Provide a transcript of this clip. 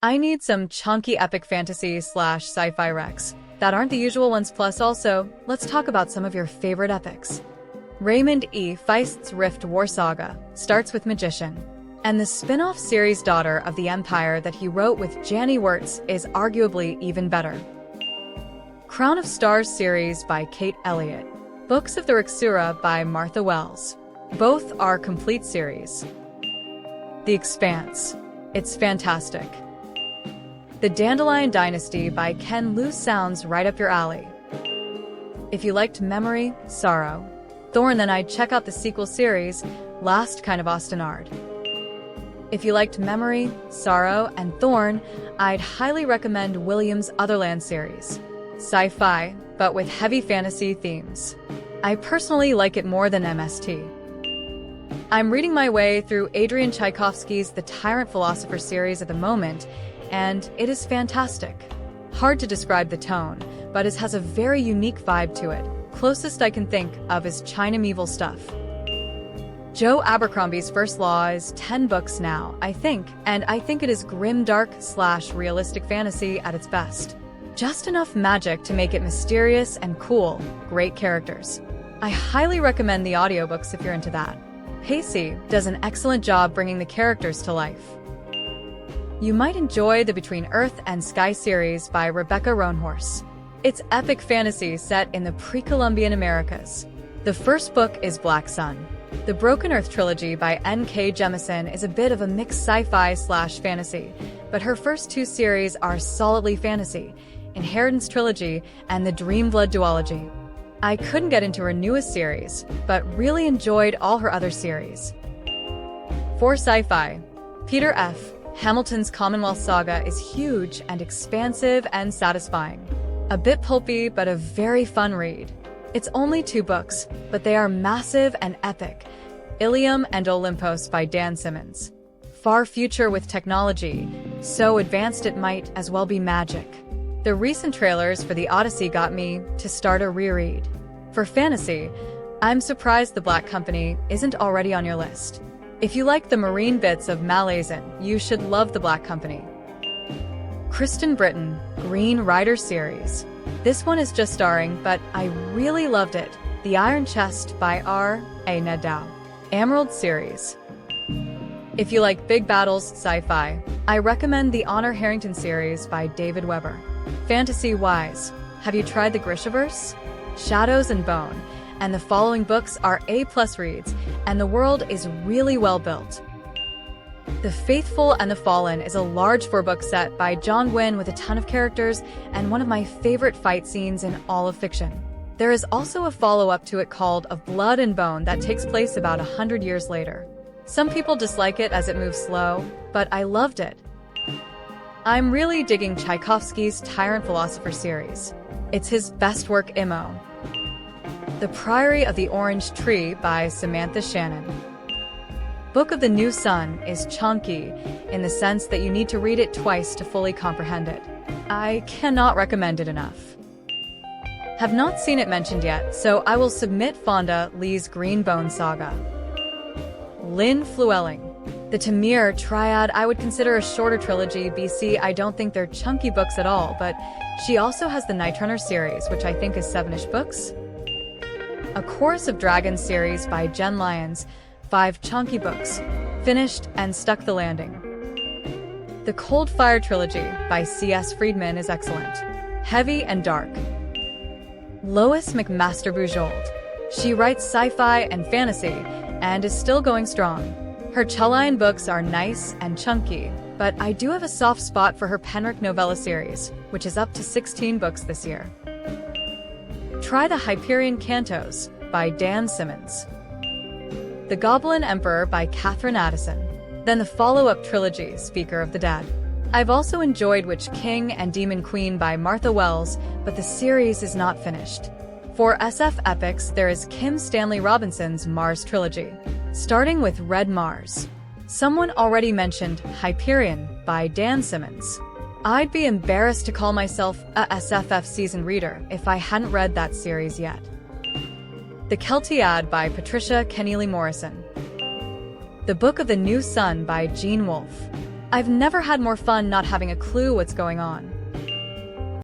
I need some chunky epic fantasy slash sci-fi recs that aren't the usual ones. Plus also, let's talk about some of your favorite epics. Raymond E. Feist's Rift War Saga starts with Magician, and the spin-off series Daughter of the Empire that he wrote with Janny Wirtz is arguably even better. Crown of Stars series by Kate Elliott. Books of the Rixura by Martha Wells. Both are complete series. The Expanse. It's fantastic. The Dandelion Dynasty by Ken Liu sounds right up your alley. If you liked Memory, Sorrow, Thorn, then I'd check out the sequel series, Last Kind of Austenard. If you liked Memory, Sorrow, and Thorn, I'd highly recommend William's Otherland series. Sci-fi, but with heavy fantasy themes. I personally like it more than MST. I'm reading my way through Adrian Tchaikovsky's The Tyrant Philosopher series at the moment, and it is fantastic. Hard to describe the tone, but it has a very unique vibe to it. Closest I can think of is Chinameval stuff. Joe Abercrombie's First Law is 10 books now, I think, and I think it is grim dark / realistic fantasy at its best. Just enough magic to make it mysterious and cool, great characters. I highly recommend the audiobooks if you're into that. Pacey does an excellent job bringing the characters to life. You might enjoy the Between Earth and Sky series by Rebecca Roanhorse. It's epic fantasy set in the pre-Columbian Americas. The first book is Black Sun. The Broken Earth trilogy by N.K. Jemisin is a bit of a mixed sci-fi / fantasy, but her first two series are solidly fantasy, Inheritance trilogy and the Dreamblood duology. I couldn't get into her newest series, but really enjoyed all her other series. For sci-fi, Peter F. Hamilton's Commonwealth Saga is huge and expansive and satisfying. A bit pulpy, but a very fun read. It's only 2 books, but they are massive and epic. Ilium and Olympos by Dan Simmons. Far future with technology, so advanced it might as well be magic. The recent trailers for The Odyssey got me to start a reread. For fantasy, I'm surprised The Black Company isn't already on your list. If you like the marine bits of Malazan, you should love The Black Company. Kristen Britton, Green Rider series. This one is just starring, but I really loved it. The Iron Chest by R.A. Nadeau. Emerald series. If you like big battles sci-fi, I recommend the Honor Harrington series by David Weber. Fantasy-wise, have you tried the Grishaverse? Shadows and Bone, and the following books are A+ reads, and the world is really well built. The Faithful and the Fallen is a large 4-book set by John Gwynne with a ton of characters and one of my favorite fight scenes in all of fiction. There is also a follow-up to it called Of Blood and Bone that takes place about 100 years later. Some people dislike it as it moves slow, but I loved it. I'm really digging Tchaikovsky's Tyrant Philosopher series. It's his best work IMO. The Priory of the Orange Tree by Samantha Shannon. Book of the New Sun is chonky in the sense that you need to read it twice to fully comprehend it. I cannot recommend it enough. Have not seen it mentioned yet, so I will submit Fonda Lee's Greenbone Saga. Lynn Fluelling. The Tamir Triad I would consider a shorter trilogy BC. I don't think they're chunky books at all, but she also has the Night Runner series, which I think is 7-ish books. A Chorus of Dragons series by Jen Lyons. 5 chunky books. Finished and stuck the landing. The Cold Fire trilogy by C.S. Friedman is excellent. Heavy and dark. Lois McMaster Bujold. She writes sci-fi and fantasy, and is still going strong. Her Chalian books are nice and chunky, but I do have a soft spot for her Penric novella series, which is up to 16 books this year. Try the Hyperion Cantos by Dan Simmons. The Goblin Emperor by Catherine Addison. Then the follow-up trilogy, Speaker of the Dead. I've also enjoyed Witch King and Demon Queen by Martha Wells, but the series is not finished. For SF epics, there is Kim Stanley Robinson's Mars trilogy, starting with Red Mars. Someone already mentioned Hyperion by Dan Simmons. I'd be embarrassed to call myself a SFF seasoned reader if I hadn't read that series yet. The Keltiad by Patricia Kenneally Morrison. The Book of the New Sun by Gene Wolfe. I've never had more fun not having a clue what's going on.